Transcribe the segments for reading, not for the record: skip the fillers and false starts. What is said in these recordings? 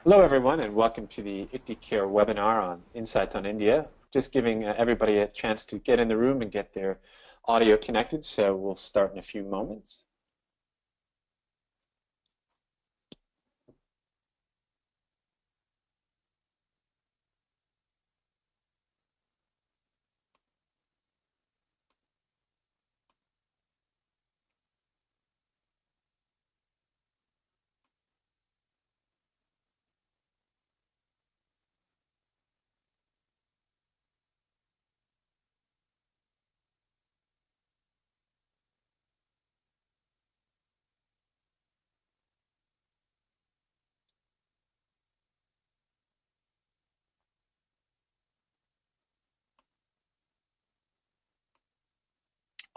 Hello, everyone, and welcome to the ICTI CARE webinar on Insights on India. Just giving everybody a chance to get in the room and get their audio connected, so we'll start in a few moments.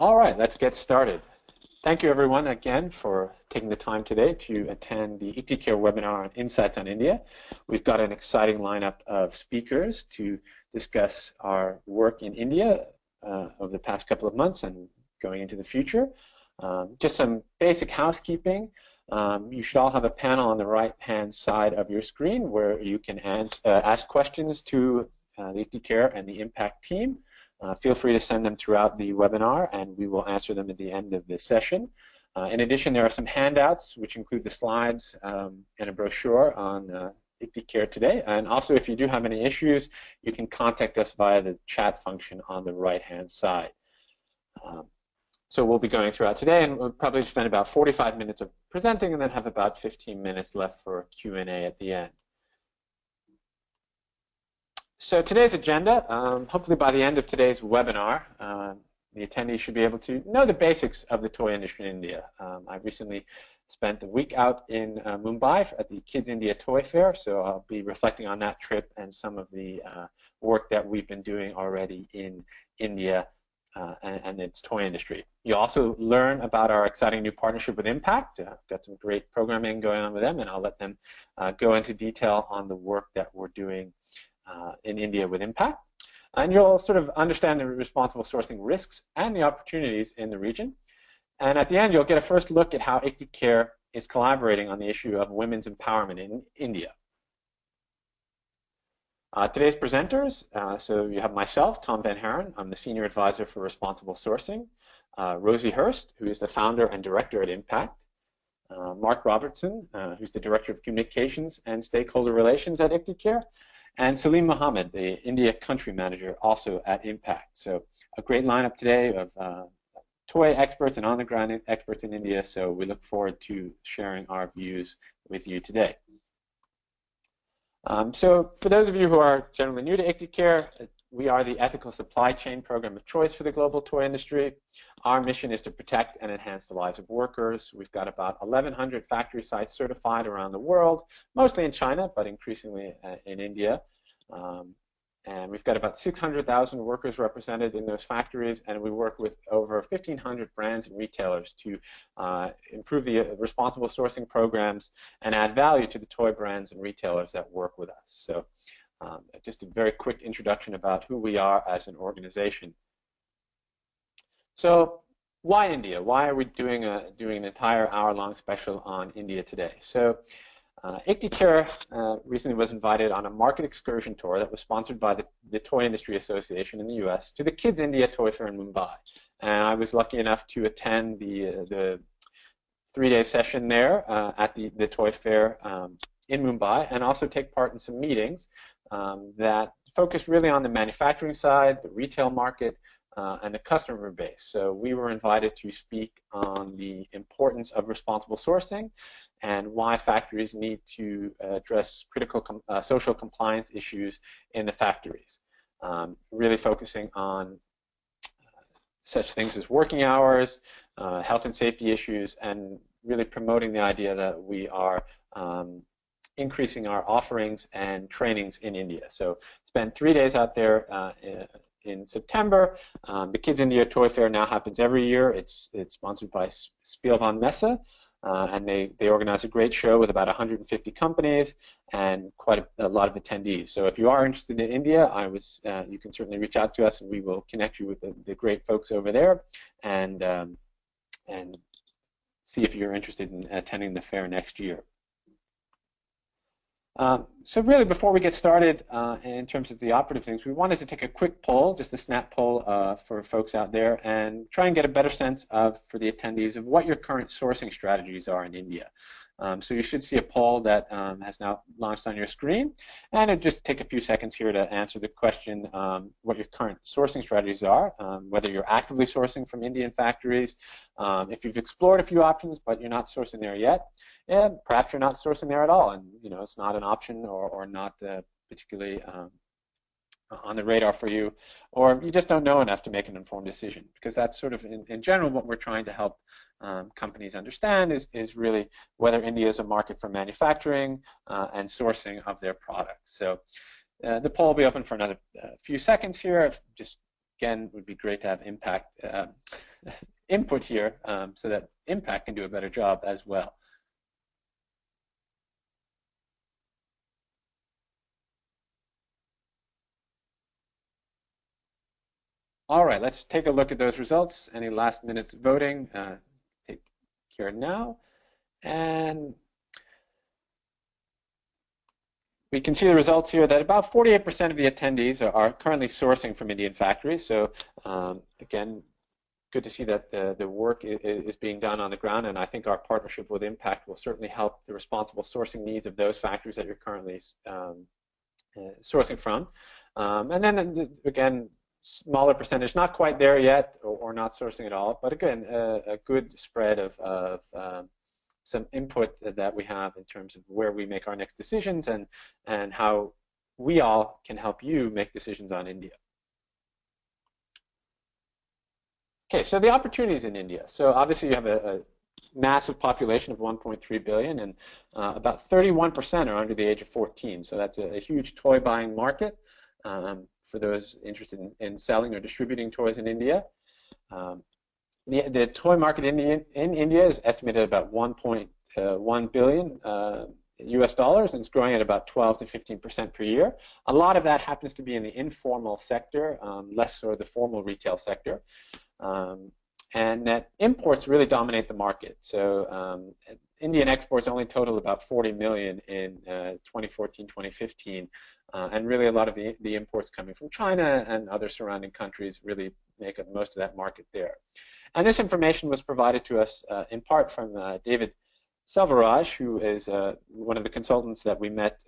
All right, let's get started. Thank you, everyone, again for taking the time today to attend the ICTI CARE webinar on Insights on India. We've got an exciting lineup of speakers to discuss our work in India over the past couple of months and going into the future. Just some basic housekeeping. You should all have a panel on the right-hand side of your screen where you can ask questions to the ICTI CARE and the Impactt team. Feel free to send them throughout the webinar, and we will answer them at the end of this session. In addition, there are some handouts, which include the slides and a brochure on ICTI CARE today. And also, if you do have any issues, you can contact us via the chat function on the right-hand side. So we'll be going throughout today, and we'll probably spend about 45 minutes of presenting and then have about 15 minutes left for Q&A at the end. So today's agenda, hopefully by the end of today's webinar, the attendees should be able to know the basics of the toy industry in India. I recently spent a week out in Mumbai at the KidsIndia Toy Fair, so I'll be reflecting on that trip and some of the work that we've been doing already in India and its toy industry. You'll also learn about our exciting new partnership with Impactt. Got some great programming going on with them, and I'll let them go into detail on the work that we're doing in India with Impactt. And you'll sort of understand the responsible sourcing risks and the opportunities in the region. And at the end, you'll get a first look at how ICTI CARE is collaborating on the issue of women's empowerment in India. Today's presenters, so you have myself, Tom Van Haren. I'm the Senior Advisor for Responsible Sourcing. Rosie Hurst, who is the Founder and Director at Impactt. Mark Robertson, who's the Director of Communications and Stakeholder Relations at ICTI CARE. And Salim Mohammed, the India Country Manager, also at Impactt. So a great lineup today of toy experts and on-the-ground experts in India, so we look forward to sharing our views with you today. So for those of you who are generally new to ICTI CARE, we are the ethical supply chain program of choice for the global toy industry. Our mission is to protect and enhance the lives of workers. We've got about 1,100 factory sites certified around the world, mostly in China, but increasingly in India. And we've got about 600,000 workers represented in those factories, and we work with over 1,500 brands and retailers to improve the responsible sourcing programs and add value to the toy brands and retailers that work with us. So just a very quick introduction about who we are as an organization. So why India? Why are we doing an entire hour-long special on India today? So ICTI CARE recently was invited on a market excursion tour that was sponsored by the Toy Industry Association in the US to the KidsIndia Toy Fair in Mumbai. And I was lucky enough to attend the three-day session there at the Toy Fair in Mumbai, and also take part in some meetings that focused really on the manufacturing side, the retail market, and the customer base. So we were invited to speak on the importance of responsible sourcing and why factories need to address critical social compliance issues in the factories. Really focusing on such things as working hours, health and safety issues, and really promoting the idea that we are increasing our offerings and trainings in India. So spent 3 days out there in September. The KidsIndia Toy Fair now happens every year. It's sponsored by Spiel van Messe, and they organize a great show with about 150 companies and quite a lot of attendees. So if you are interested in India, you can certainly reach out to us, and we will connect you with the great folks over there, and see if you're interested in attending the fair next year. So really, before we get started in terms of the operative things, we wanted to take a quick poll, just a snap poll for folks out there, and try and get a better sense of, for the attendees, of what your current sourcing strategies are in India. So you should see a poll that has now launched on your screen, and it'll just take a few seconds here to answer the question what your current sourcing strategies are, whether you're actively sourcing from Indian factories, if you've explored a few options but you're not sourcing there yet, and perhaps you're not sourcing there at all, and it's not an option or not particularly on the radar for you, or you just don't know enough to make an informed decision, because that's sort of in general what we're trying to help companies understand is really whether India is a market for manufacturing and sourcing of their products. So the poll will be open for another few seconds here. Just again, it would be great to have input here so that Impactt can do a better job as well. All right, let's take a look at those results. Any last minute voting? Take care now. And we can see the results here that about 48% of the attendees are currently sourcing from Indian factories. So again, good to see that the work is being done on the ground, and I think our partnership with Impactt will certainly help the responsible sourcing needs of those factories that you're currently sourcing from. And then again, smaller percentage, not quite there yet, or not sourcing at all, but again, a good spread of some input that we have in terms of where we make our next decisions and how we all can help you make decisions on India. Okay, so the opportunities in India. So obviously you have a massive population of 1.3 billion, and about 31% are under the age of 14. So that's a huge toy buying market for those interested in selling or distributing toys in India. The toy market in India is estimated at about 1.1 billion US dollars, and it's growing at about 12 to 15% per year. A lot of that happens to be in the informal sector, less so the formal retail sector. And that imports really dominate the market. So Indian exports only total about 40 million in 2014-2015, and really a lot of the imports coming from China and other surrounding countries really make up most of that market there. And this information was provided to us in part from David Selvaraj, who is one of the consultants that we met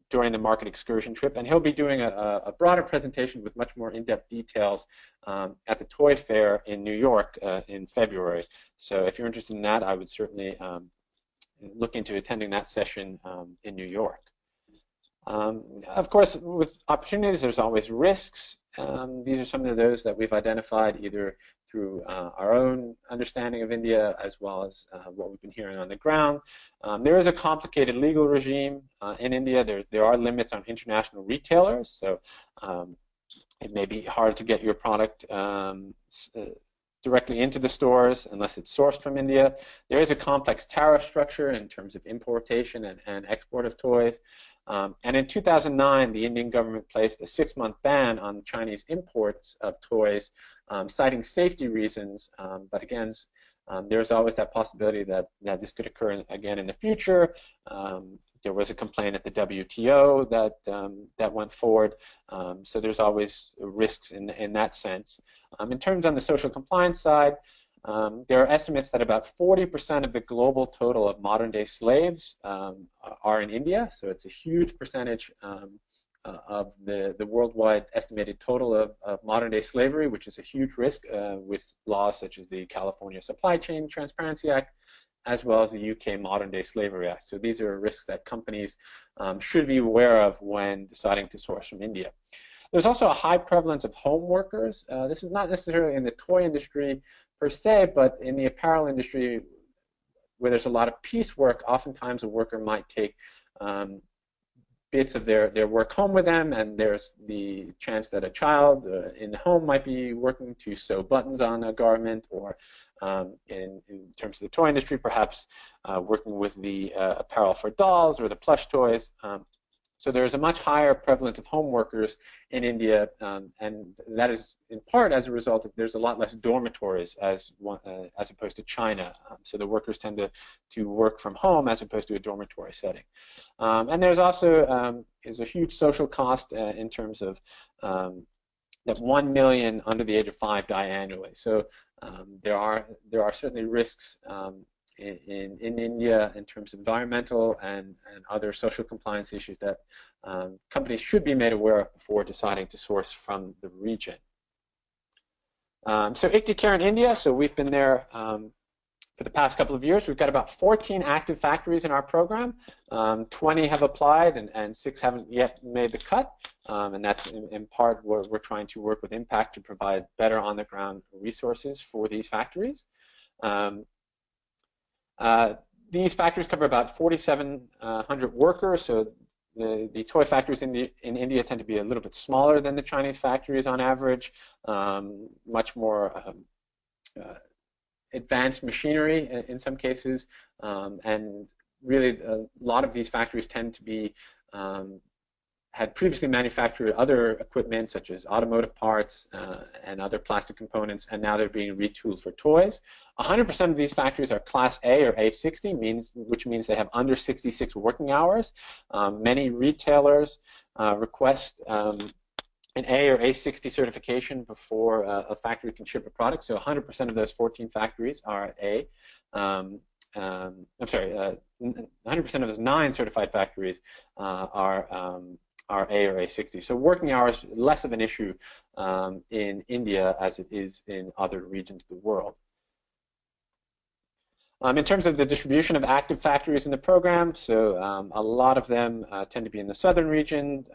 during the market excursion trip, and he'll be doing a broader presentation with much more in-depth details at the Toy Fair in New York in February. So if you're interested in that, I would certainly look into attending that session in New York. Of course, with opportunities, there's always risks. These are some of those that we've identified either through our own understanding of India as well as what we've been hearing on the ground. There is a complicated legal regime in India. There are limits on international retailers, so it may be hard to get your product directly into the stores unless it's sourced from India. There is a complex tariff structure in terms of importation and export of toys. And in 2009, the Indian government placed a 6-month ban on Chinese imports of toys, citing safety reasons. But again, there's always that possibility that this could occur again in the future. There was a complaint at the WTO that went forward. So there's always risks in that sense. In terms on the social compliance side, there are estimates that about 40% of the global total of modern-day slaves are in India, so it's a huge percentage of the worldwide estimated total of modern-day slavery, which is a huge risk with laws such as the California Supply Chain Transparency Act, as well as the UK Modern-Day Slavery Act. So these are risks that companies should be aware of when deciding to source from India. There's also a high prevalence of home workers. This is not necessarily in the toy industry per se, but in the apparel industry where there's a lot of piecework, oftentimes a worker might take bits of their work home with them, and there's the chance that a child in the home might be working to sew buttons on a garment, or in terms of the toy industry, perhaps working with the apparel for dolls or the plush toys. So there's a much higher prevalence of home workers in India, and that is in part as a result of there's a lot less dormitories as opposed to China. So the workers tend to work from home as opposed to a dormitory setting. And there's also is a huge social cost in terms of that 1 million under the age of 5 die annually. So there are certainly risks in India in terms of environmental and other social compliance issues that companies should be made aware of before deciding to source from the region. So ICTI CARE in India, so we've been there for the past couple of years. We've got about 14 active factories in our program. 20 have applied and 6 haven't yet made the cut. And that's in part where we're trying to work with Impactt to provide better on-the-ground resources for these factories. These factories cover about 4,700 workers, so the toy factories in India tend to be a little bit smaller than the Chinese factories on average, much more advanced machinery in some cases, and really a lot of these factories tend to be had previously manufactured other equipment such as automotive parts and other plastic components, and now they're being retooled for toys. 100% of these factories are Class A or A60, which means they have under 66 working hours. Many retailers request an A or A60 certification before a factory can ship a product. So 100% of those 14 factories are at A. I'm sorry, 100% of those 9 certified factories are A or A60. So working hours less of an issue in India as it is in other regions of the world. In terms of the distribution of active factories in the program, so a lot of them tend to be in the southern region,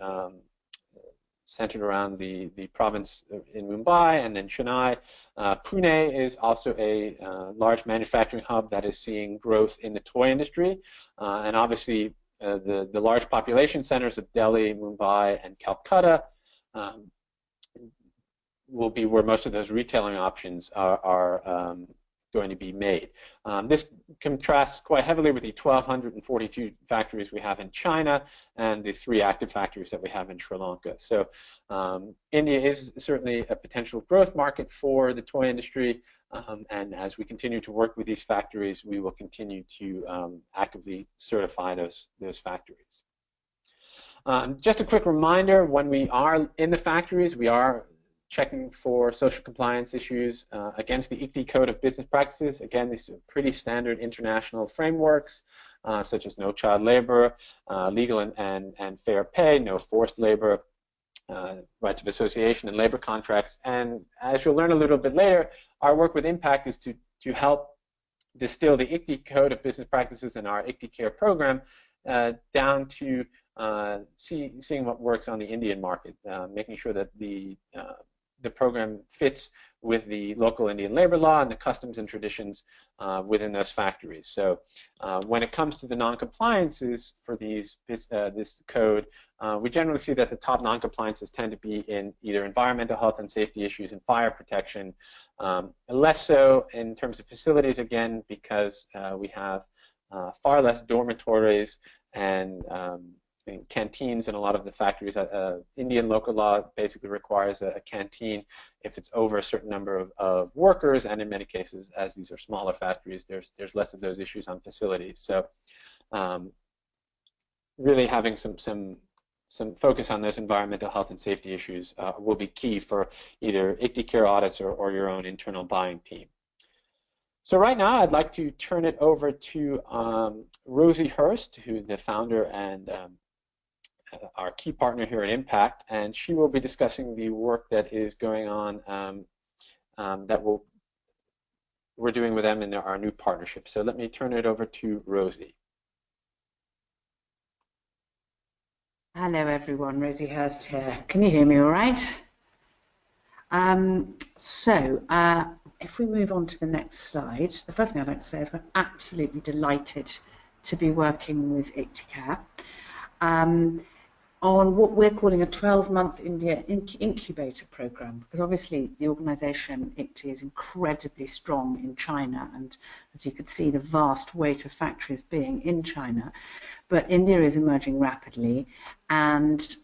centered around the province in Mumbai and then Chennai. Pune is also a large manufacturing hub that is seeing growth in the toy industry, and obviously the large population centers of Delhi, Mumbai, and Calcutta will be where most of those retailing options are going to be made. This contrasts quite heavily with the 1,242 factories we have in China and the 3 active factories that we have in Sri Lanka. So India is certainly a potential growth market for the toy industry, and as we continue to work with these factories, we will continue to actively certify those factories. Just a quick reminder, when we are in the factories, we are checking for social compliance issues against the ICTI Code of Business Practices. Again, these are pretty standard international frameworks, such as no child labor, legal and fair pay, no forced labor, rights of association and labor contracts. And as you'll learn a little bit later, our work with Impactt is to help distill the ICTI Code of Business Practices in our ICTI CARE program down to seeing what works on the Indian market, making sure that the program fits with the local Indian labor law and the customs and traditions within those factories. So when it comes to the non-compliances for this code, we generally see that the top non-compliances tend to be in either environmental health and safety issues and fire protection, less so in terms of facilities, again, because we have far less dormitories and canteens in a lot of the factories. Indian local law basically requires a canteen if it's over a certain number of workers, and in many cases, as these are smaller factories, there's less of those issues on facilities. So really having some focus on those environmental health and safety issues will be key for either ICTI CARE audits or your own internal buying team. So right now, I'd like to turn it over to Rosie Hurst, who's the founder and our key partner here at Impactt, and she will be discussing the work that is going on that we're doing with them in our new partnership. So let me turn it over to Rosie. Hello everyone, Rosie Hurst here. Can you hear me all right? If we move on to the next slide, the first thing I'd like to say is we're absolutely delighted to be working with ICTI CARE on what we're calling a 12-month India Incubator program, because obviously the organisation ICTI is incredibly strong in China, and as you could see, the vast weight of factories being in China. but India is emerging rapidly, and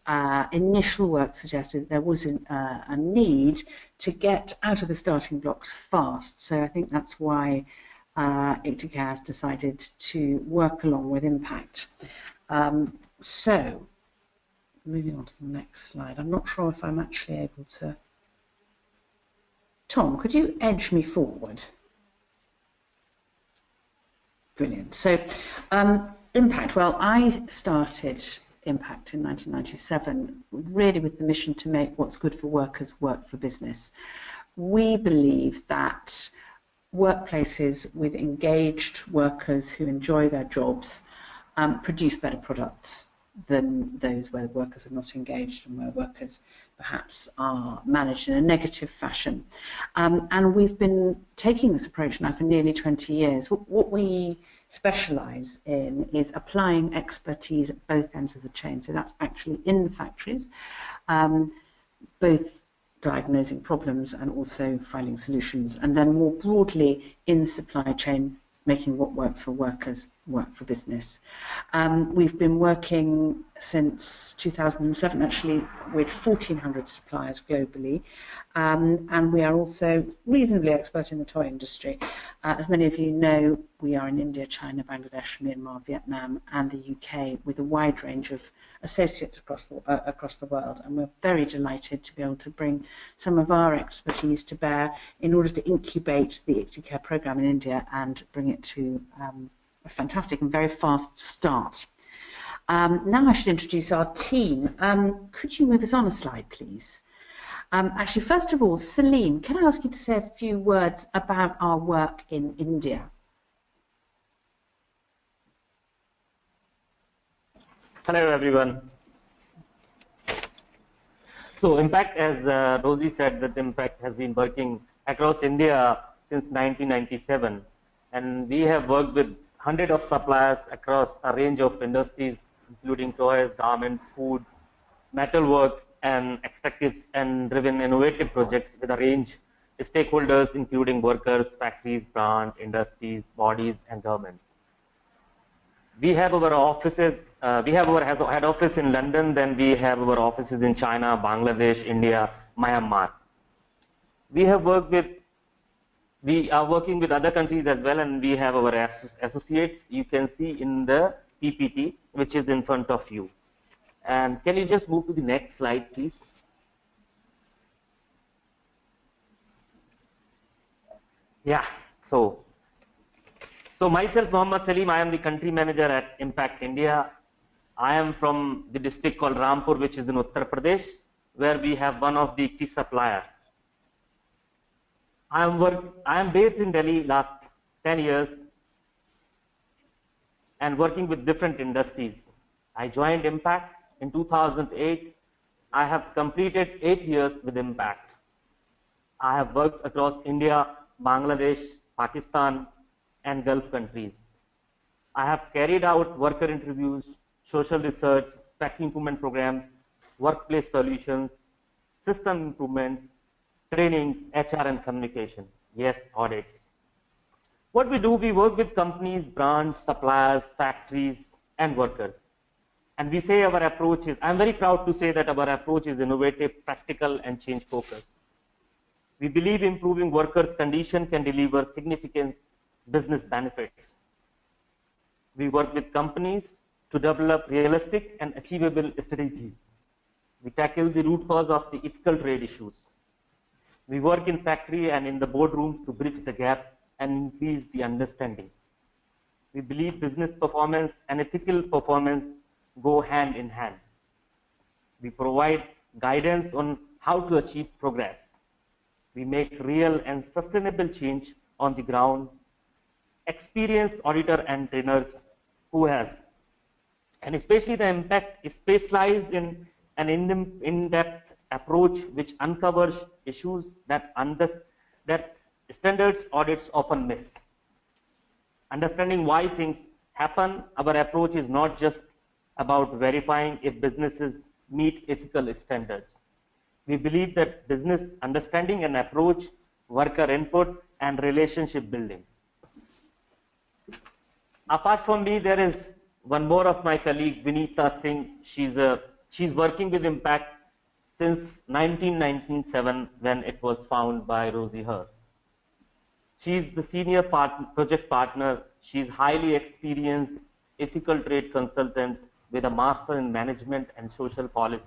initial work suggested there was a need to get out of the starting blocks fast. So I think that's why ICTI CARE has decided to work along with Impactt. So moving on to the next slide. I'm not sure if I'm actually able to. Tom, could you edge me forward? Brilliant. So Impactt, well, I started Impactt in 1997, really with the mission to make what's good for workers work for business. We believe that workplaces with engaged workers who enjoy their jobs produce better products than those where workers are not engaged and where workers perhaps are managed in a negative fashion. And we've been taking this approach now for nearly 20 years. What we specialise in is applying expertise at both ends of the chain. So that's actually in the factories, both diagnosing problems and also finding solutions, and then more broadly in the supply chain, making what works for workers work for business. We've been working since 2007 actually with 1,400 suppliers globally, and we are also reasonably expert in the toy industry. As many of you know, we are in India, China, Bangladesh, Myanmar, Vietnam and the UK with a wide range of associates across the world, and we're very delighted to be able to bring some of our expertise to bear in order to incubate the ICTI CARE programme in India and bring it to a fantastic and very fast start. Now I should introduce our team. Could you move us on a slide, please? Actually, first of all, Salim, can I ask you to say a few words about our work in India? Hello, everyone. So Impactt, as Rosie said, that Impactt has been working across India since 1997, and we have worked with hundreds of suppliers across a range of industries, including toys, garments, food, metalwork, and extractives, and driven innovative projects with a range of stakeholders, including workers, factories, brands, industries, bodies, and governments. We have our offices, we have our head office in London, then we have our offices in China, Bangladesh, India, Myanmar. We are working with other countries as well, and we have our associates. You can see in the PPT, which is in front of you. And can you just move to the next slide, please? Yeah, so myself, Mohammad Salim, I am the country manager at Impactt India. I am from the district called Rampur, which is in Uttar Pradesh, where we have one of the key suppliers. I am based in Delhi last 10 years and working with different industries. I joined Impactt in 2008. I have completed 8 years with Impactt. I have worked across India, Bangladesh, Pakistan, and Gulf countries. I have carried out worker interviews, social research, factory improvement programs, workplace solutions, system improvements, trainings, HR and communication. Yes, audits. What we do, we work with companies, brands, suppliers, factories, and workers. And we say our approach is, I'm very proud to say that our approach is innovative, practical, and change focused. We believe improving workers' condition can deliver significant business benefits. We work with companies to develop realistic and achievable strategies. We tackle the root cause of the ethical trade issues. We work in factory and in the boardrooms to bridge the gap and increase the understanding. We believe business performance and ethical performance go hand in hand. We provide guidance on how to achieve progress. We make real and sustainable change on the ground. Experienced auditor and trainers who has, and especially the Impactt specialized in an in-depth approach which uncovers issues that standards audits often miss. Understanding why things happen, our approach is not just about verifying if businesses meet ethical standards. We believe that business understanding and approach, worker input, and relationship building. Apart from me, there is one more of my colleague, Vinita Singh, she's working with Impactt since 1997 when it was founded by Rosie Hurst. She's the senior project partner. She's highly experienced ethical trade consultant with a master in management and social policy.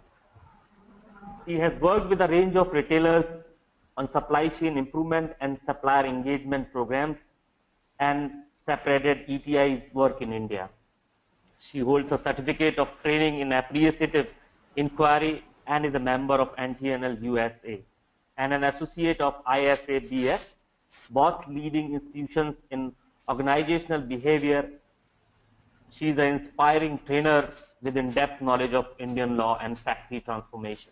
She has worked with a range of retailers on supply chain improvement and supplier engagement programs and separated ETI's work in India. She holds a certificate of training in appreciative inquiry and is a member of NTNL USA and an associate of ISABS, both leading institutions in organizational behavior. She is an inspiring trainer with in-depth knowledge of Indian law and factory transformation.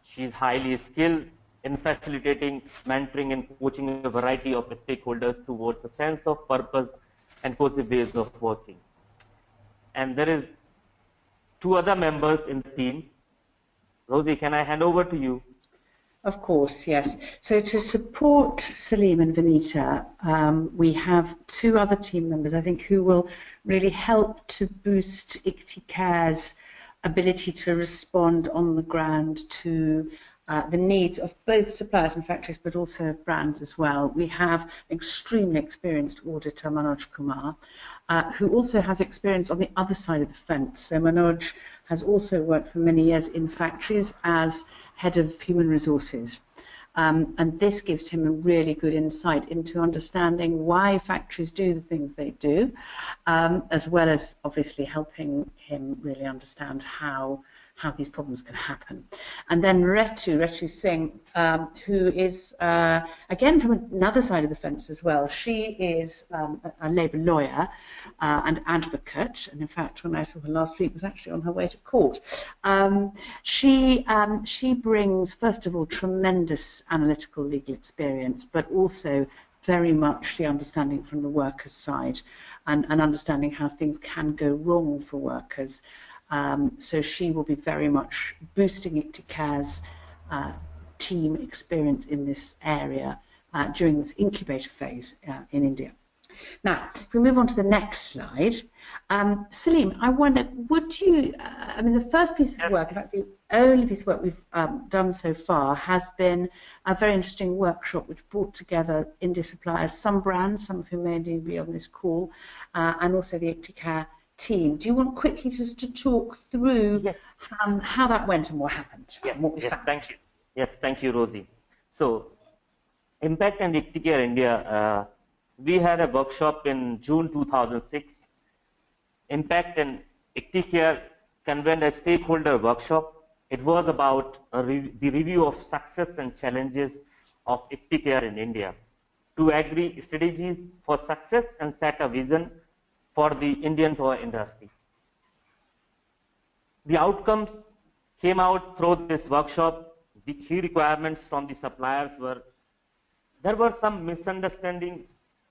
She is highly skilled in facilitating, mentoring, and coaching a variety of stakeholders towards a sense of purpose and cohesive ways of working. And there is two other members in the team. Rosie, can I hand over to you? Of course, yes. So to support Salim and Vinita, we have two other team members, I think, who will really help to boost ICTI CARE's ability to respond on the ground to the needs of both suppliers and factories, but also brands as well. We have extremely experienced auditor, Manoj Kumar, who also has experience on the other side of the fence. So Manoj has also worked for many years in factories as head of human resources. And this gives him a really good insight into understanding why factories do the things they do, as well as obviously helping him really understand how these problems can happen. And then Ritu Singh, who is, again, from another side of the fence as well. She is a labour lawyer and advocate, and in fact, when I saw her last week, was actually on her way to court. She brings, first of all, tremendous analytical legal experience, but also very much the understanding from the workers' side and understanding how things can go wrong for workers. So she will be very much boosting ICTI CARE's team experience in this area during this incubator phase in India. Now, if we move on to the next slide, Salim, I wonder, would you, I mean, the first piece of work, in fact, the only piece of work we've done so far has been a very interesting workshop which brought together India suppliers, some brands, some of whom may indeed be on this call, and also the ICTI CARE team. Do you want quickly just to talk through how that went and what happened? Yes, and what we found? Thank you. Yes, thank you, Rosie. So, Impactt and ICTI CARE India, we had a workshop in June 2006. Impactt and ICTI CARE convened a stakeholder workshop. It was about the review of success and challenges of ICTI CARE in India to agree strategies for success and set a vision for the Indian toy industry. The outcomes came out through this workshop. The key requirements from the suppliers were, there were some misunderstanding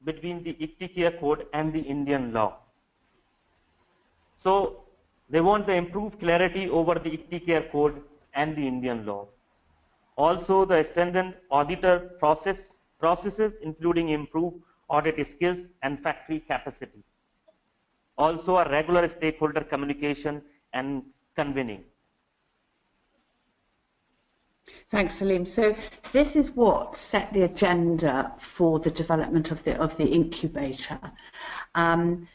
between the ICTI CARE code and the Indian law. So they want the improved clarity over the ICTI CARE code and the Indian law. Also the strengthened auditor processes, including improved audit skills and factory capacity. Also a regular stakeholder communication and convening. Thanks, Salim. So this is what set the agenda for the development of the incubator. And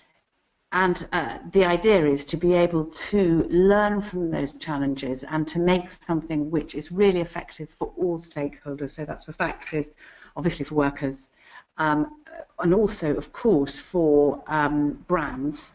the idea is to be able to learn from those challenges and to make something which is really effective for all stakeholders. So that's for factories, obviously for workers, and also, of course, for brands,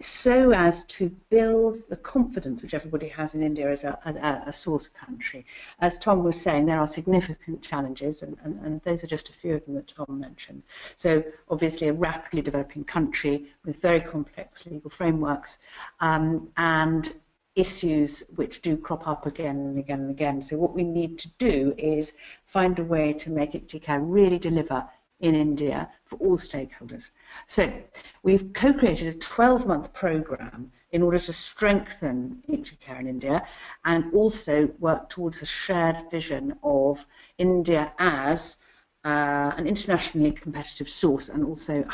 so as to build the confidence which everybody has in India as a source country. As Tom was saying, there are significant challenges, and those are just a few of them that Tom mentioned. So obviously a rapidly developing country with very complex legal frameworks and issues which do crop up again and again and again. So what we need to do is find a way to make ICTI CARE really deliver in India for all stakeholders. So we've co-created a 12-month program in order to strengthen ICTI CARE in India and also work towards a shared vision of India as an internationally competitive source and also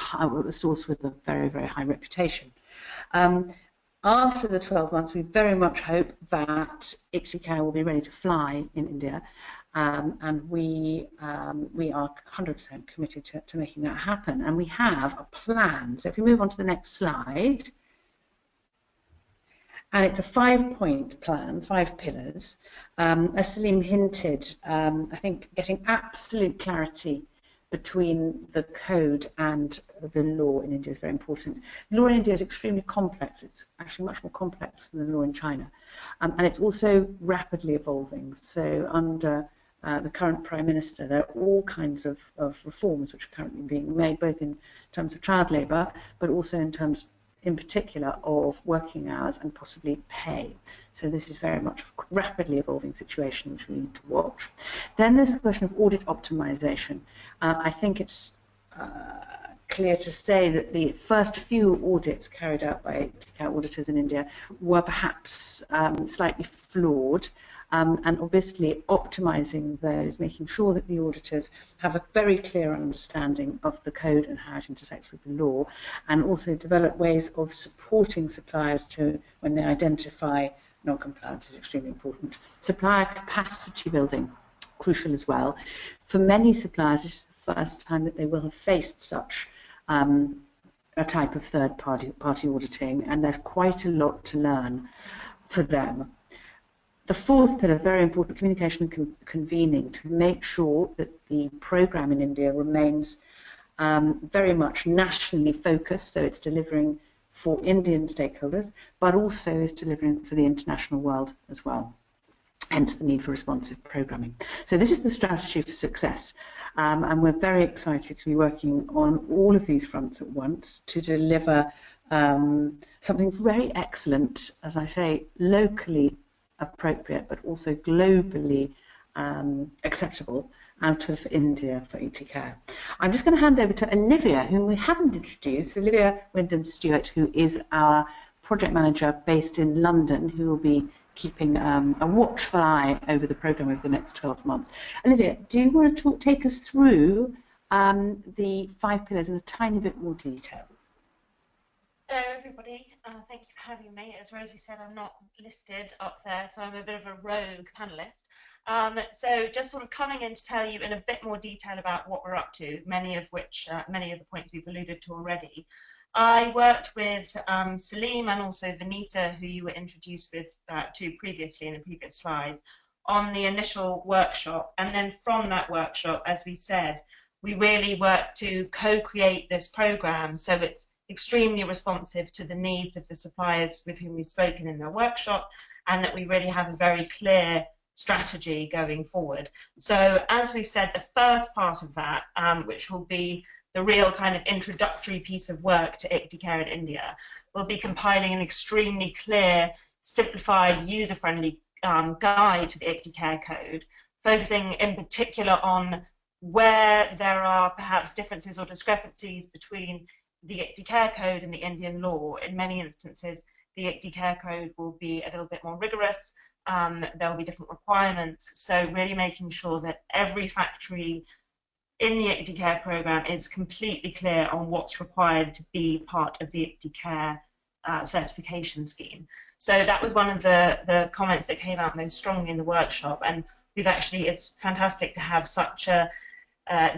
a source with a very, very high reputation. After the 12 months, we very much hope that ICTI CARE will be ready to fly in India, and we are 100% committed to making that happen. And we have a plan. So if we move on to the next slide, and it's a 5-point plan, 5 pillars. As Salim hinted, I think getting absolute clarity between the code and the law in India is very important. The law in India is extremely complex. It's actually much more complex than the law in China. And it's also rapidly evolving. So under the current Prime Minister, there are all kinds of reforms which are currently being made, both in terms of child labour, but also in terms, in particular, of working hours and possibly pay. So this is very much a rapidly evolving situation which we need to watch. Then there's the question of audit optimisation. I think it's clear to say that the first few audits carried out by ICTI CARE auditors in India were perhaps slightly flawed. And obviously optimising those, making sure that the auditors have a very clear understanding of the code and how it intersects with the law, and also develop ways of supporting suppliers to, when they identify non-compliance, is extremely important. Supplier capacity building, crucial as well. For many suppliers, this is the first time that they will have faced such a type of third-party auditing, and there's quite a lot to learn for them. The fourth pillar, very important, communication and convening, to make sure that the programme in India remains very much nationally focused, so it's delivering for Indian stakeholders, but also is delivering for the international world as well, hence the need for responsive programming. So this is the strategy for success, and we're very excited to be working on all of these fronts at once to deliver something very excellent, as I say, locally appropriate, but also globally acceptable out of India for ICTI CARE. I'm just going to hand over to Olivia, whom we haven't introduced, Olivia Wyndham-Stewart, who is our project manager based in London, who will be keeping a watchful eye over the programme over the next 12 months. Olivia, do you want to take us through the 5 pillars in a tiny bit more detail? Hello everybody, thank you for having me. As Rosie said, I'm not listed up there, so I'm a bit of a rogue panellist. So just sort of coming in to tell you in a bit more detail about what we're up to, many of the points we've alluded to already. I worked with Salim and also Vanita, who you were introduced with to previously in the previous slides, on the initial workshop, and then from that workshop, as we said, we really worked to co-create this programme so it's extremely responsive to the needs of the suppliers with whom we've spoken in their workshop, and that we really have a very clear strategy going forward. So as we've said, the first part of that, which will be the real kind of introductory piece of work to ICTI CARE in India, will be compiling an extremely clear, simplified, user-friendly guide to the ICTI CARE code, focusing in particular on where there are perhaps differences or discrepancies between the ICTI CARE code and the Indian law. In many instances, the ICTI CARE code will be a little bit more rigorous. There will be different requirements. So really making sure that every factory in the ICTI CARE programme is completely clear on what's required to be part of the ICTI CARE certification scheme. So that was one of the comments that came out most strongly in the workshop, and we've actually, it's fantastic to have such a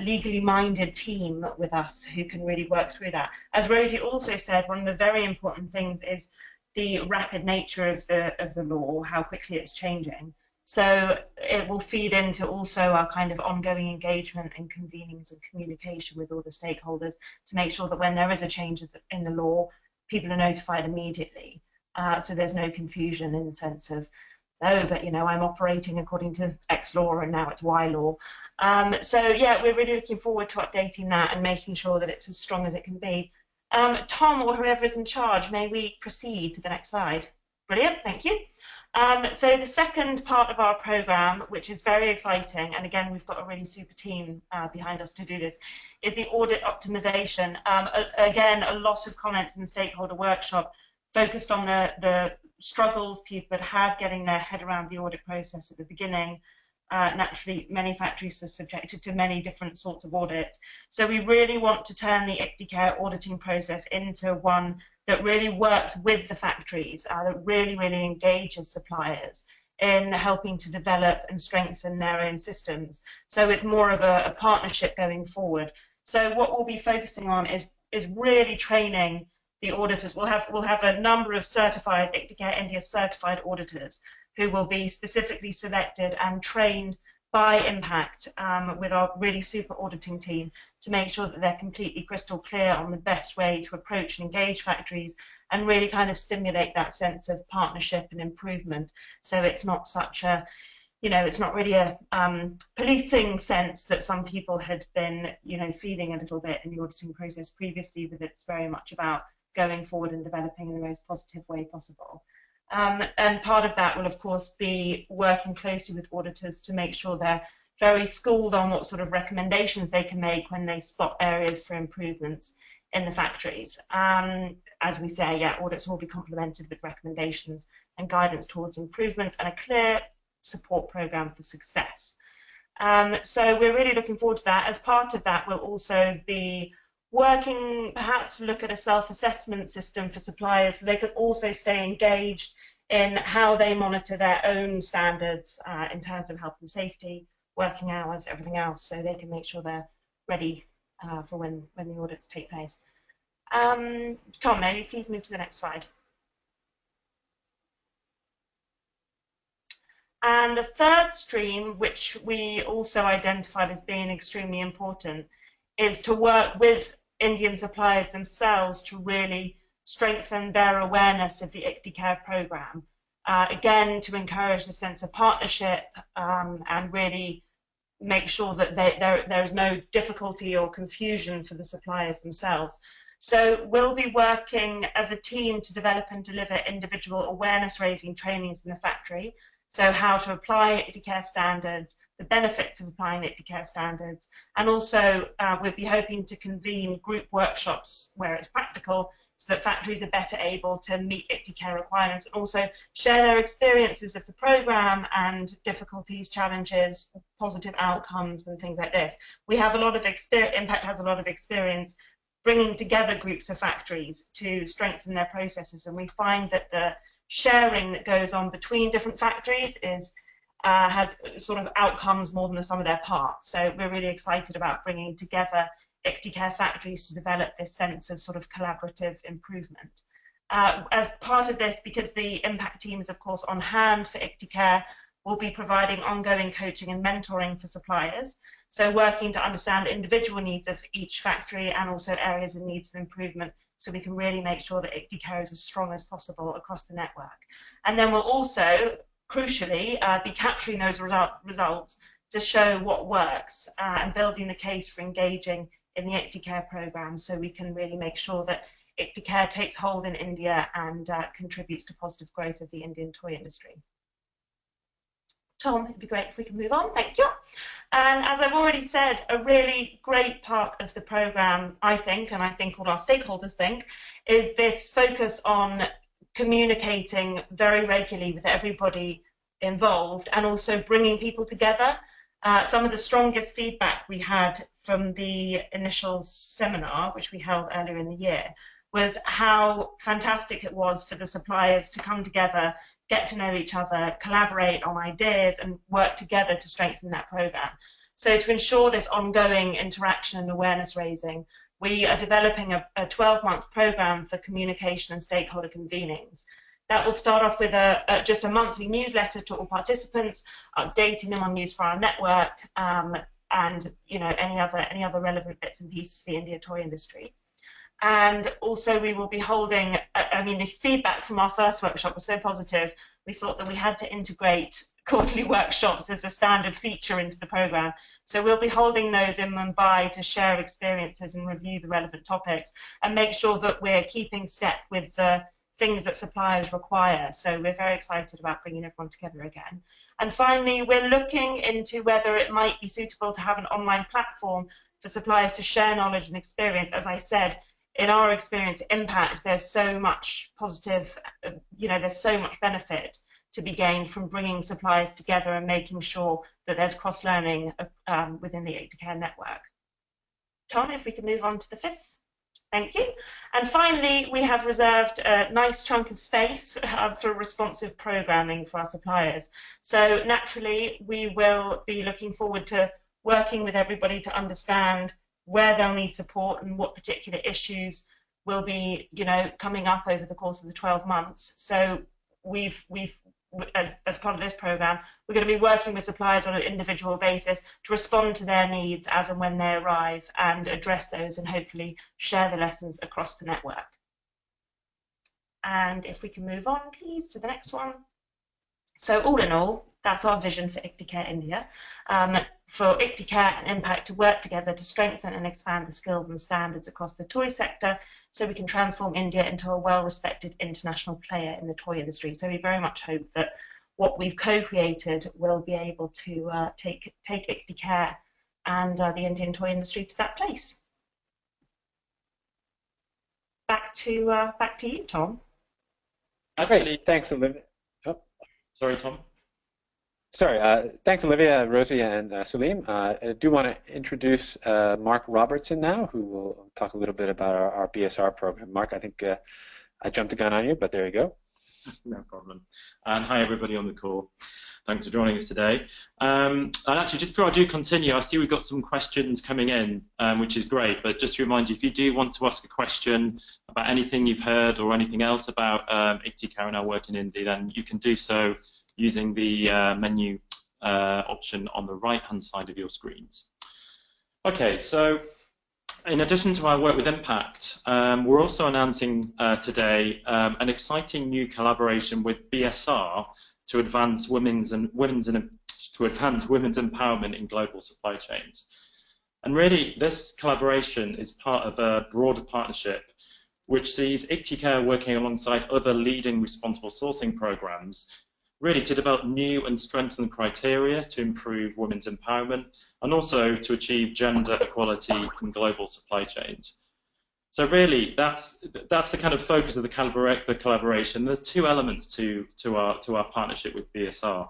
legally minded team with us who can really work through that. As Rosie also said, one of the very important things is the rapid nature of the law, how quickly it's changing. So it will feed into also our kind of ongoing engagement and convenings and communication with all the stakeholders to make sure that when there is a change in the law, people are notified immediately. So there's no confusion in the sense of, oh, but you know, I'm operating according to X law and now it's Y law. So yeah, we're really looking forward to updating that and making sure that it's as strong as it can be. Tom, or whoever is in charge, may we proceed to the next slide? Brilliant, thank you. So the second part of our programme, which is very exciting, and again, we've got a really super team behind us to do this, is the audit optimisation. Again, a lot of comments in the stakeholder workshop focused on the struggles people had getting their head around the audit process at the beginning. Naturally, many factories are subjected to many different sorts of audits. So we really want to turn the ICTI CARE auditing process into one that really works with the factories, that really engages suppliers in helping to develop and strengthen their own systems. So it's more of a partnership going forward. So what we'll be focusing on is really training the auditors. We'll have a number of certified ICTI CARE India certified auditors who will be specifically selected and trained by Impactt with our really super auditing team to make sure that they're completely crystal clear on the best way to approach and engage factories and really kind of stimulate that sense of partnership and improvement. So it's not such a, it's not really a policing sense that some people had been, feeling a little bit in the auditing process previously, but it's very much about going forward and developing in the most positive way possible. And part of that will, of course, be working closely with auditors to make sure they're very schooled on what sort of recommendations they can make when they spot areas for improvements in the factories. As we say, yeah, audits will be complemented with recommendations and guidance towards improvement and a clear support program for success. So we're really looking forward to that. As part of that, we'll also be working perhaps to look at a self-assessment system for suppliers so they can also stay engaged in how they monitor their own standards in terms of health and safety, working hours, everything else, so they can make sure they're ready for when the audits take place. Tom, maybe please move to the next slide. And the third stream, which we also identified as being extremely important, is to work with Indian suppliers themselves to really strengthen their awareness of the ICTI CARE programme. Again, to encourage a sense of partnership and really make sure that there is no difficulty or confusion for the suppliers themselves. So we'll be working as a team to develop and deliver individual awareness raising trainings in the factory. So how to apply ICTI CARE standards, the benefits of applying ICTI CARE standards, and also we'll be hoping to convene group workshops where it's practical so that factories are better able to meet ICTI CARE requirements and also share their experiences of the programme and difficulties, challenges, positive outcomes and things like this. We have a lot of experience, Impactt has a lot of experience bringing together groups of factories to strengthen their processes, and we find that the sharing that goes on between different factories has sort of outcomes more than the sum of their parts. So we're really excited about bringing together ICTI CARE factories to develop this sense of sort of collaborative improvement. As part of this, because the Impactt team is of course on hand for ICTI CARE, we'll be providing ongoing coaching and mentoring for suppliers. So working to understand individual needs of each factory and also areas and needs of improvement, so we can really make sure that ICTI CARE is as strong as possible across the network. And then we'll also, crucially, be capturing those results to show what works and building the case for engaging in the ICTI CARE programme, so we can really make sure that ICTI CARE takes hold in India and contributes to positive growth of the Indian toy industry. Tom, it'd be great if we can move on, thank you. And as I've already said, a really great part of the programme, I think, and I think all our stakeholders think, is this focus on communicating very regularly with everybody involved and also bringing people together. Some of the strongest feedback we had from the initial seminar, which we held earlier in the year, was how fantastic it was for the suppliers to come together, get to know each other, collaborate on ideas and work together to strengthen that programme. So to ensure this ongoing interaction and awareness raising, we are developing a 12-month programme for communication and stakeholder convenings. That will start off with just a monthly newsletter to all participants, updating them on news for our network and any other relevant bits and pieces for the India toy industry. And also we will be holding, the feedback from our first workshop was so positive, we thought that we had to integrate quarterly workshops as a standard feature into the programme. So we'll be holding those in Mumbai to share experiences and review the relevant topics and make sure that we're keeping step with the things that suppliers require. So we're very excited about bringing everyone together again. And finally, we're looking into whether it might be suitable to have an online platform for suppliers to share knowledge and experience. As I said, in our experience at Impactt, there's so much positive, there's so much benefit to be gained from bringing suppliers together and making sure that there's cross-learning within the ICTI CARE network. Tom, if we can move on to the fifth Thank you. And finally, we have reserved a nice chunk of space for responsive programming for our suppliers. So naturally, we will be looking forward to working with everybody to understand where they'll need support and what particular issues will be, coming up over the course of the 12 months. So as part of this program, we're going to be working with suppliers on an individual basis to respond to their needs as and when they arrive and address those and hopefully share the lessons across the network. And if we can move on, please, to the next one. So all in all, that's our vision for ICTI CARE India. For ICTI CARE and Impactt to work together to strengthen and expand the skills and standards across the toy sector so we can transform India into a well-respected international player in the toy industry. So we very much hope that what we've co-created will be able to take ICTI CARE and the Indian toy industry to that place. Back to you, Tom. Actually, thanks, Olivia. Oh. Sorry, Tom. Sorry, thanks, Olivia, Rosie, and Salim. I do want to introduce Mark Robertson now, who will talk a little bit about our BSR program. Mark, I think I jumped the gun on you, but there you go. No problem. And hi, everybody on the call. Thanks for joining us today. And actually, just before I do continue, I see we've got some questions coming in, which is great. But just to remind you, if you do want to ask a question about anything you've heard or anything else about ICTI CARE and our work in India, then you can do so using the menu option on the right-hand side of your screens. Okay, so in addition to our work with Impactt, we're also announcing today an exciting new collaboration with BSR to advance women's empowerment in global supply chains. And really, this collaboration is part of a broader partnership which sees ICTI CARE working alongside other leading responsible sourcing programs, really to develop new and strengthen criteria to improve women's empowerment and also to achieve gender equality in global supply chains. So really, that's the kind of focus of the collaboration. There's two elements to our partnership with BSR.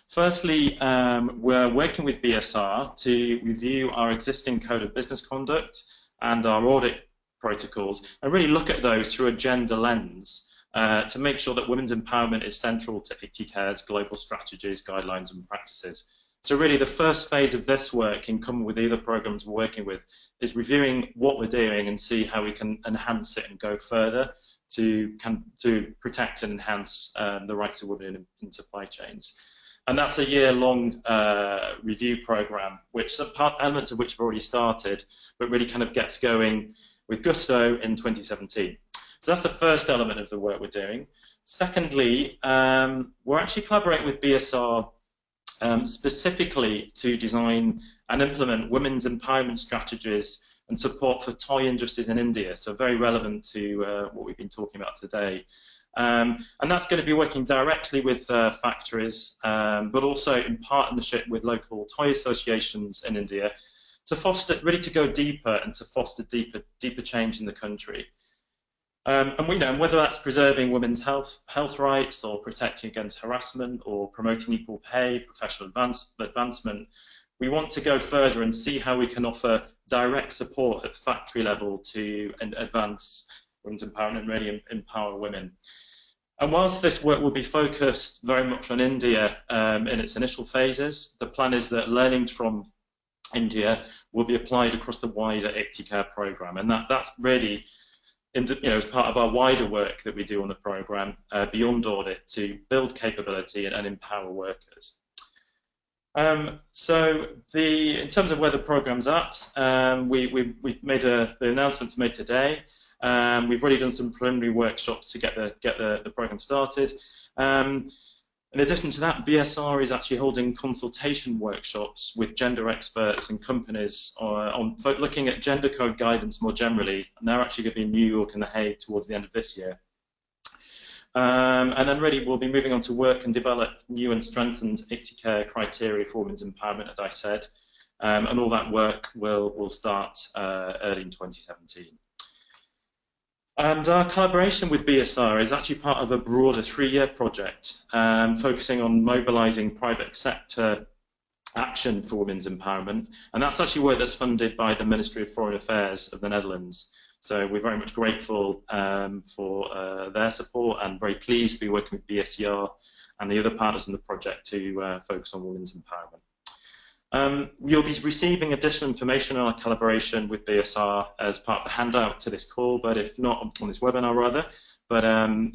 Firstly, we're working with BSR to review our existing code of business conduct and our audit protocols and really look at those through a gender lens to make sure that women's empowerment is central to ICTI CARE's global strategies, guidelines and practices. So really the first phase of this work, in common with the other programs we're working with, is reviewing what we're doing and see how we can enhance it and go further to protect and enhance the rights of women in supply chains. And that's a year-long review program, which elements of which have already started, but really kind of gets going with gusto in 2017. So that's the first element of the work we're doing. Secondly, we're actually collaborating with BSR specifically to design and implement women's empowerment strategies and support for toy industries in India, so very relevant to what we've been talking about today. And that's going to be working directly with factories, but also in partnership with local toy associations in India to foster, really to go deeper and to foster deeper change in the country. And we know whether that's preserving women's health rights or protecting against harassment or promoting equal pay, professional advancement, we want to go further and see how we can offer direct support at factory level to advance women's empowerment and really empower women. And whilst this work will be focused very much on India in its initial phases, the plan is that learnings from India will be applied across the wider ICTI CARE program, and that's really as part of our wider work that we do on the program beyond audit to build capability and empower workers. So in terms of where the program's at, we've made the announcements made today. We've already done some preliminary workshops to get the program started. In addition to that, BSR is actually holding consultation workshops with gender experts and companies on looking at gender code guidance more generally, and they're actually going to be in New York and The Hague towards the end of this year. And then really we'll be moving on to work and develop new and strengthened ICTI CARE criteria for women's empowerment, as I said, and all that work will start early in 2017. And our collaboration with BSR is actually part of a broader 3-year project focusing on mobilising private sector action for women's empowerment, and that's actually work that's funded by the Ministry of Foreign Affairs of the Netherlands. So we're very much grateful for their support, and very pleased to be working with BSER and the other partners in the project to focus on women's empowerment. You'll be receiving additional information on our collaboration with BSR as part of the handout to this call, but if not, on this webinar rather, but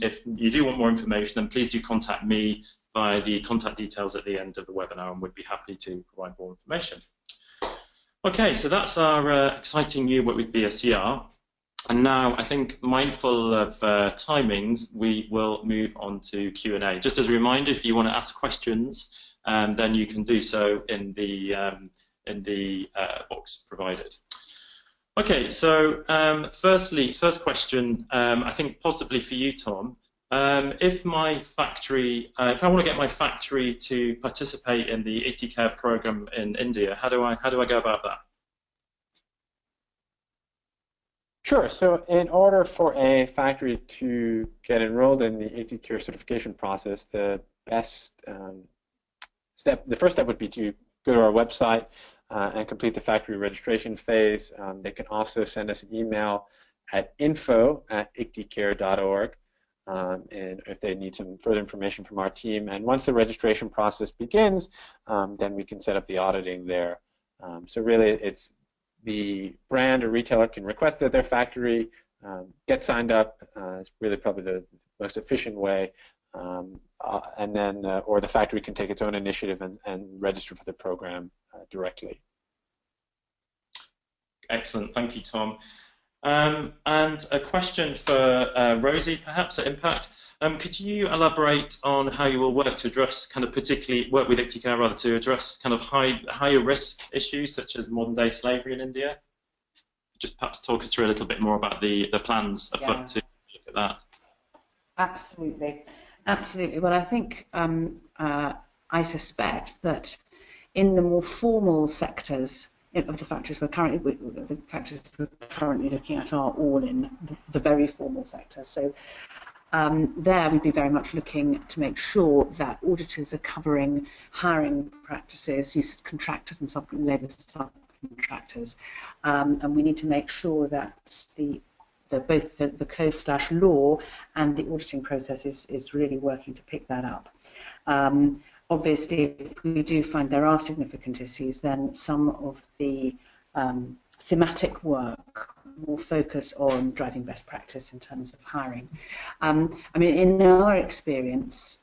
if you do want more information, then please do contact me via the contact details at the end of the webinar, and we'd be happy to provide more information. Okay, so that's our exciting new work with BSER. And now, I think, mindful of timings, we will move on to Q&A. Just as a reminder, if you want to ask questions, then you can do so in the box provided. Okay, so first question, I think possibly for you, Tom. If my factory, if I want to get my factory to participate in the ICTI CARE program in India, how do I go about that? Sure. So in order for a factory to get enrolled in the ICTI CARE certification process, the best the first step would be to go to our website and complete the factory registration phase. They can also send us an email at info@icticare.org and if they need some further information from our team. And once the registration process begins, then we can set up the auditing there. So really, it's the brand or retailer can request that their factory get signed up. It's really probably the most efficient way. And then, or the factory can take its own initiative and register for the program directly. Excellent, thank you, Tom. And a question for Rosie, perhaps at Impactt. Could you elaborate on how you will work to address, kind of particularly work with ICTI CARE rather, to address kind of higher risk issues such as modern day slavery in India? Just perhaps talk us through a little bit more about the plans afoot to look at that. Absolutely. Absolutely. Well, I think I suspect that in the more formal sectors of the factories we're currently looking at are all in the very formal sector. So there we'd be very much looking to make sure that auditors are covering hiring practices, use of contractors and labour subcontractors, and we need to make sure that both the code/law and the auditing process is really working to pick that up. Obviously, if we do find there are significant issues, then some of the thematic work will focus on driving best practice in terms of hiring. I mean, in our experience,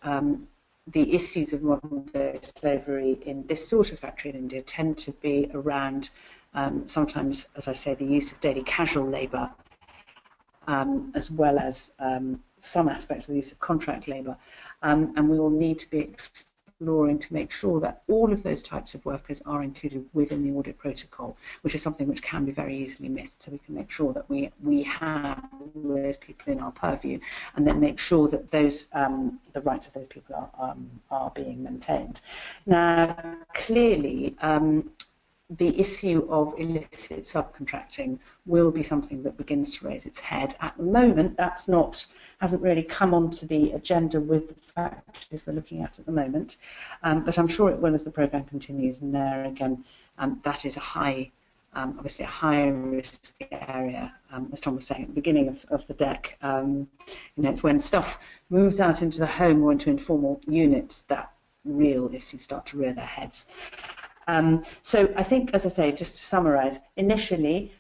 the issues of modern day slavery in this sort of factory in India tend to be around sometimes, as I say, the use of daily casual labour, as well as some aspects of the use of contract labour, and we will need to be exploring to make sure that all of those types of workers are included within the audit protocol, which is something which can be very easily missed. So we can make sure that we have those people in our purview, and then make sure that those the rights of those people are being maintained. Now, clearly, the issue of illicit subcontracting will be something that begins to raise its head. At the moment, hasn't really come onto the agenda with the factories we're looking at the moment, but I'm sure it will as the programme continues. And there again, that is obviously a high risk area, as Tom was saying at the beginning of the deck. It's when stuff moves out into the home or into informal units that real issues start to rear their heads. So I think, as I say, just to summarise, initially,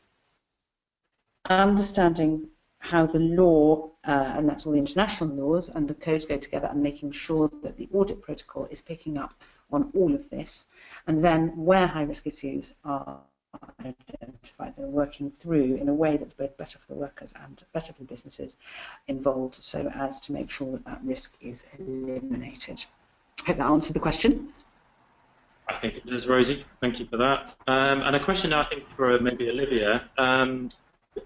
understanding how the law, and that's all the international laws, and the codes go together, and making sure that the audit protocol is picking up on all of this, and then where high-risk issues are identified and working through in a way that's both better for the workers and better for the businesses involved, so as to make sure that that risk is eliminated. I hope that answered the question. I think it does, Rosie. Thank you for that. And a question now, I think, for maybe Olivia,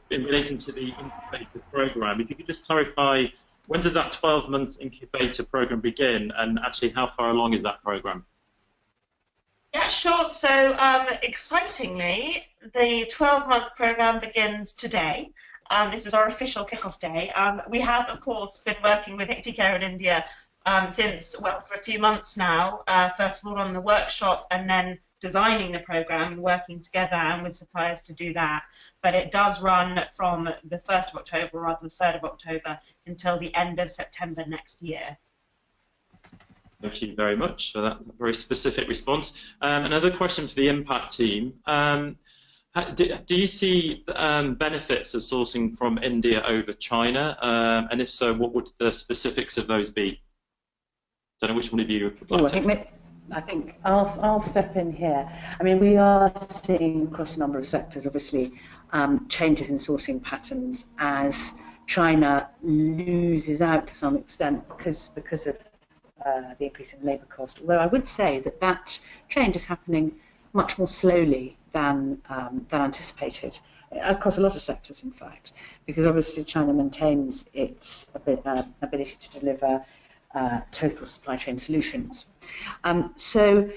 in relation to the Incubator program. If you could just clarify, when does that 12-month Incubator program begin, and actually how far along is that program? Yeah, sure. So excitingly, the 12-month program begins today. This is our official kickoff day. We have, of course, been working with ICTI CARE in India since, well, for a few months now, first of all on the workshop and then designing the program, working together and with suppliers to do that. But it does run from the 1st of October, or rather the 3rd of October, until the end of September next year. Thank you very much for that very specific response. Another question for the Impactt team. Do you see benefits of sourcing from India over China? And if so, what would the specifics of those be? I don't know which one of you would like to. I think I'll step in here. I mean, we are seeing across a number of sectors, obviously, changes in sourcing patterns as China loses out to some extent because of the increase in labour cost. Although I would say that change is happening much more slowly than anticipated across a lot of sectors, in fact, because obviously China maintains its ability to deliver total supply chain solutions. So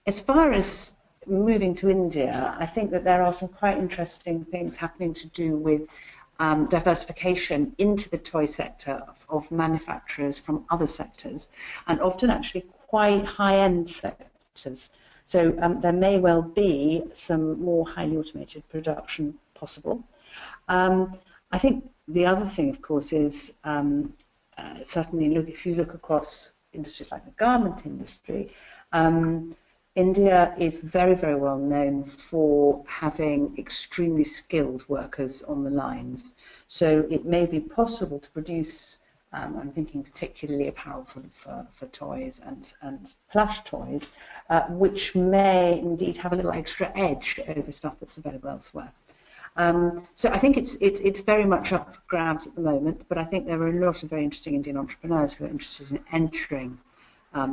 as far as moving to India, I think that there are some quite interesting things happening to do with diversification into the toy sector of manufacturers from other sectors, and often actually quite high-end sectors. So there may well be some more highly automated production possible. I think the other thing, of course, is certainly if you look across industries like the garment industry, India is very, very well known for having extremely skilled workers on the lines. So it may be possible to produce, I'm thinking particularly apparel for toys and plush toys, which may indeed have a little extra edge over stuff that's available elsewhere. So I think it's very much up for grabs at the moment, but I think there are a lot of very interesting Indian entrepreneurs who are interested in entering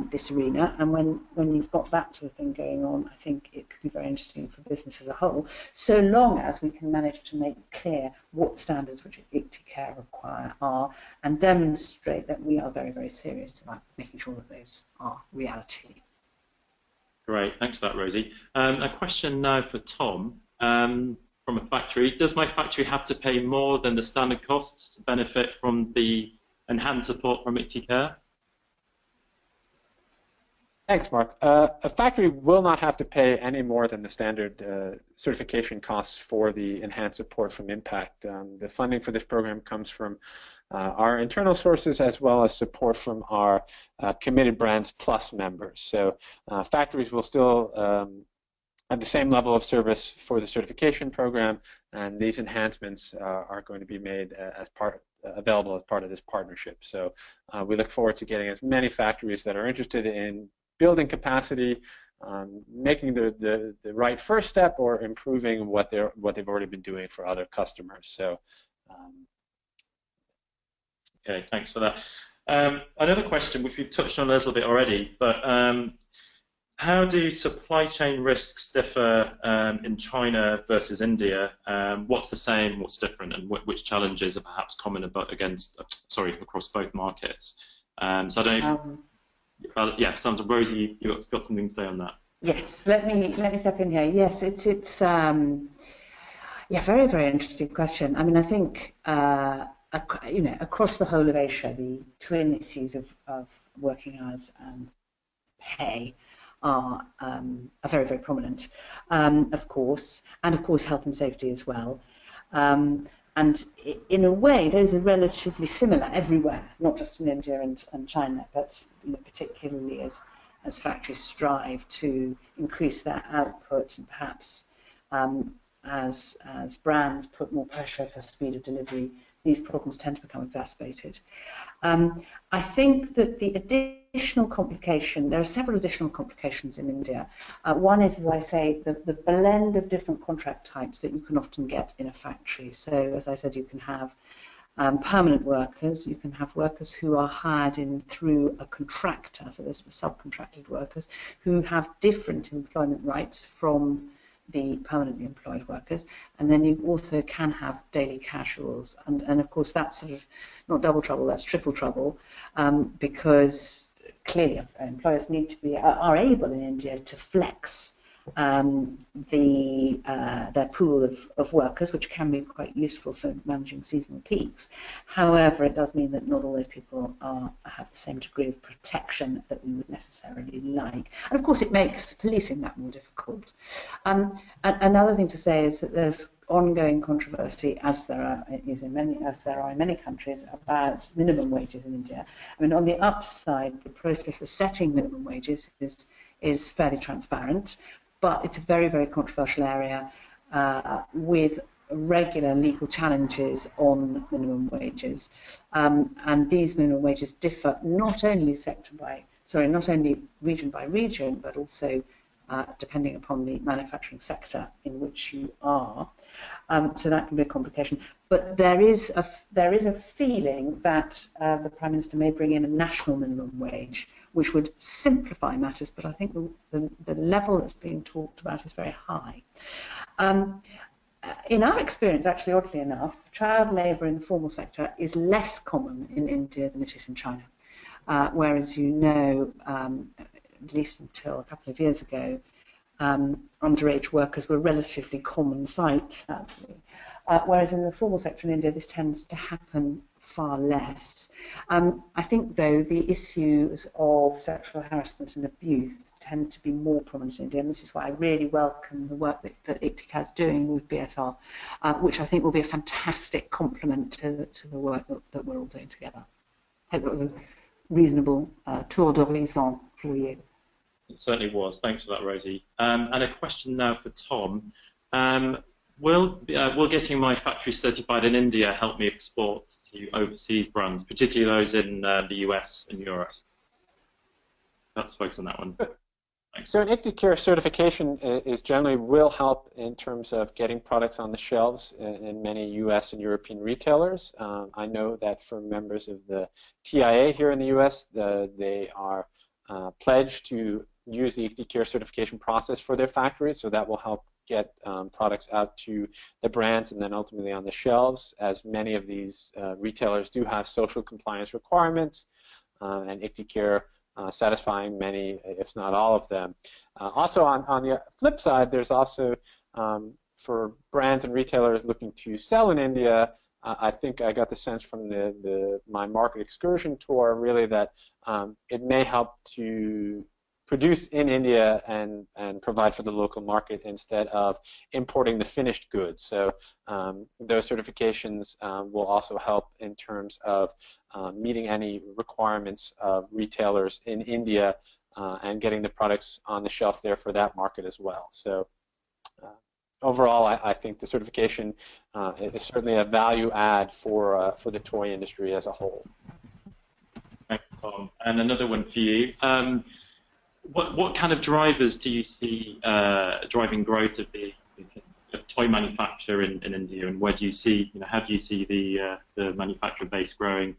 this arena, and when you've got that sort of thing going on, I think it could be very interesting for business as a whole, so long as we can manage to make clear what standards which ICTI CARE require are, and demonstrate that we are very, very serious about making sure that those are reality. Great, thanks for that, Rosie. A question now for Tom. From a factory, does my factory have to pay more than the standard costs to benefit from the enhanced support from ICTI CARE? Thanks, Mark. A factory will not have to pay any more than the standard certification costs for the enhanced support from Impactt. The funding for this program comes from our internal sources as well as support from our Committed Brands Plus members. So factories will still have the same level of service for the certification program, and these enhancements are going to be made available as part of this partnership. So we look forward to getting as many factories that are interested in building capacity, making the right first step, or improving what they've already been doing for other customers. So, okay, thanks for that. Another question, which we've touched on a little bit already, but how do supply chain risks differ in China versus India? What's the same, what's different, and which challenges are perhaps common across both markets? So I don't know if, yeah, Sandra, Rosie, you've got something to say on that. Yes, let me step in here. Yes, it's yeah, very, very interesting question. I mean, I think you know, across the whole of Asia, the twin issues of working hours and pay are very, very prominent, of course, and of course health and safety as well. And in a way, those are relatively similar everywhere, not just in India and China, but you know, particularly as factories strive to increase their output, and perhaps as brands put more pressure for speed of delivery, these problems tend to become exacerbated. I think that the additional complication, there are several additional complications in India. One is, as I say, the blend of different contract types that you can often get in a factory. So, as I said, you can have permanent workers, you can have workers who are hired in through a contractor, so there's subcontracted workers who have different employment rights from the permanently employed workers, and then you also can have daily casuals, and of course that's sort of not double trouble, that's triple trouble, because clearly employers need to are able in India to flex their pool of workers, which can be quite useful for managing seasonal peaks. However, it does mean that not all those people have the same degree of protection that we would necessarily like. And of course, it makes policing that more difficult. Another thing to say is that there's ongoing controversy, as there are in many countries, about minimum wages in India. I mean, on the upside, the process for setting minimum wages is fairly transparent, but it's a very, very controversial area with regular legal challenges on minimum wages. And these minimum wages differ not only region by region, but also depending upon the manufacturing sector in which you are. So that can be a complication. But there is a feeling that the Prime Minister may bring in a national minimum wage, which would simplify matters, but I think the level that's being talked about is very high. In our experience, actually, oddly enough, child labour in the formal sector is less common in India than it is in China. Whereas, you know, at least until a couple of years ago, underage workers were relatively common sight, sadly. Whereas in the formal sector in India, this tends to happen far less. I think, though, the issues of sexual harassment and abuse tend to be more prominent in India, and this is why I really welcome the work that ICTI CARE is doing with BSR, which I think will be a fantastic complement to the work that we're all doing together. I hope that was a reasonable tour d'horizon for you. It certainly was. Thanks for that, Rosie. And a question now for Tom. Will getting my factory certified in India help me export to overseas brands, particularly those in the US and Europe? Let's focus on that one. Thanks. So an ICTI CARE certification is generally will help in terms of getting products on the shelves in many US and European retailers. I know that for members of the TIA here in the US, they are pledged to use the ICTI CARE certification process for their factories, so that will help get products out to the brands and then ultimately on the shelves, as many of these retailers do have social compliance requirements, and ICTI CARE satisfying many, if not all of them. Also on the flip side, there's also for brands and retailers looking to sell in India, I think I got the sense from my market excursion tour really that it may help to produce in India and provide for the local market instead of importing the finished goods. So those certifications will also help in terms of meeting any requirements of retailers in India and getting the products on the shelf there for that market as well. So overall, I think the certification is certainly a value add for the toy industry as a whole. Thanks, Tom. And another one for you. What kind of drivers do you see driving growth of the toy manufacturer in India, and where do you see, how do you see the manufacturer base growing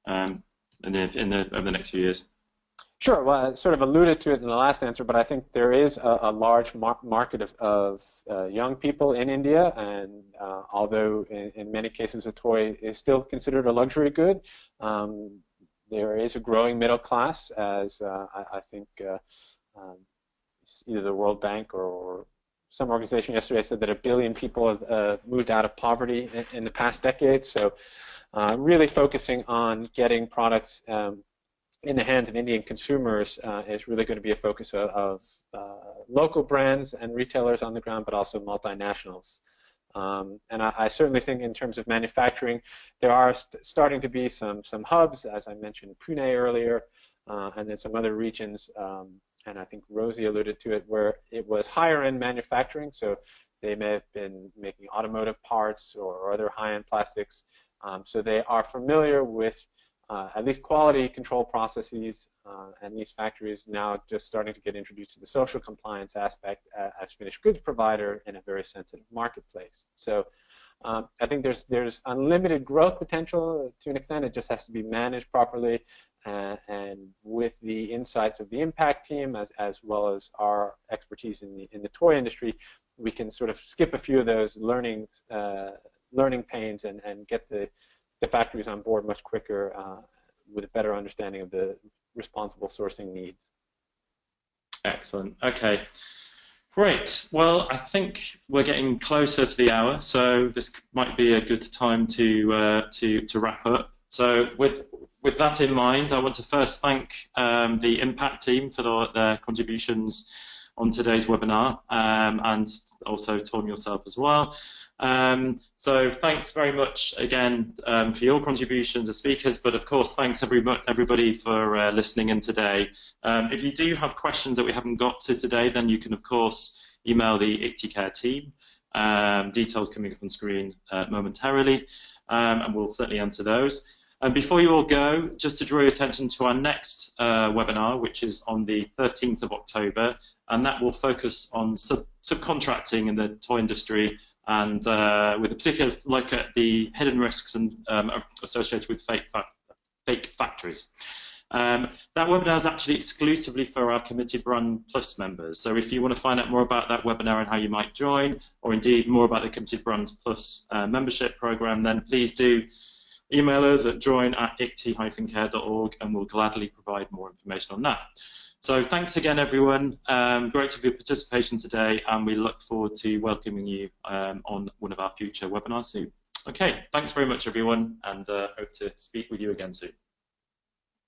over the next few years? Sure. Well, I sort of alluded to it in the last answer, but I think there is a large market of young people in India, and although in many cases a toy is still considered a luxury good, there is a growing middle class, as I think either the World Bank or some organization yesterday said that 1 billion people have moved out of poverty in the past decade. So really focusing on getting products in the hands of Indian consumers is really going to be a focus of local brands and retailers on the ground, but also multinationals. And I certainly think in terms of manufacturing, there are starting to be some hubs, as I mentioned Pune earlier, and then some other regions, and I think Rosie alluded to it, where it was higher end manufacturing, so they may have been making automotive parts or other high-end plastics, so they are familiar with at least quality control processes, and these factories now just starting to get introduced to the social compliance aspect as finished goods provider in a very sensitive marketplace. So I think there's unlimited growth potential to an extent. It just has to be managed properly, and with the insights of the Impactt team as well as our expertise in the toy industry, we can sort of skip a few of those learning pains and get the factories on board much quicker with a better understanding of the responsible sourcing needs. Excellent. Okay. Great. Well, I think we're getting closer to the hour, so this might be a good time to wrap up. So with that in mind, I want to first thank the Impactt team for their contributions on today's webinar, and also Tom yourself as well. So thanks very much again for your contributions as speakers, but of course thanks everybody for listening in today. If you do have questions that we haven't got to today, then you can of course email the ICTI CARE team. Details coming up on screen momentarily, and we'll certainly answer those. And before you all go, just to draw your attention to our next webinar, which is on the 13th of October, and that will focus on subcontracting in the toy industry, and with a particular look at the hidden risks and associated with fake factories. That webinar is actually exclusively for our Committed Brand Plus members. So if you want to find out more about that webinar and how you might join, or indeed more about the Committed Brand Plus membership program, then please do email us at join@icti-care.org, and we'll gladly provide more information on that. So thanks again, everyone. Great for your participation today, and we look forward to welcoming you on one of our future webinars soon. Okay, thanks very much, everyone, and hope to speak with you again soon.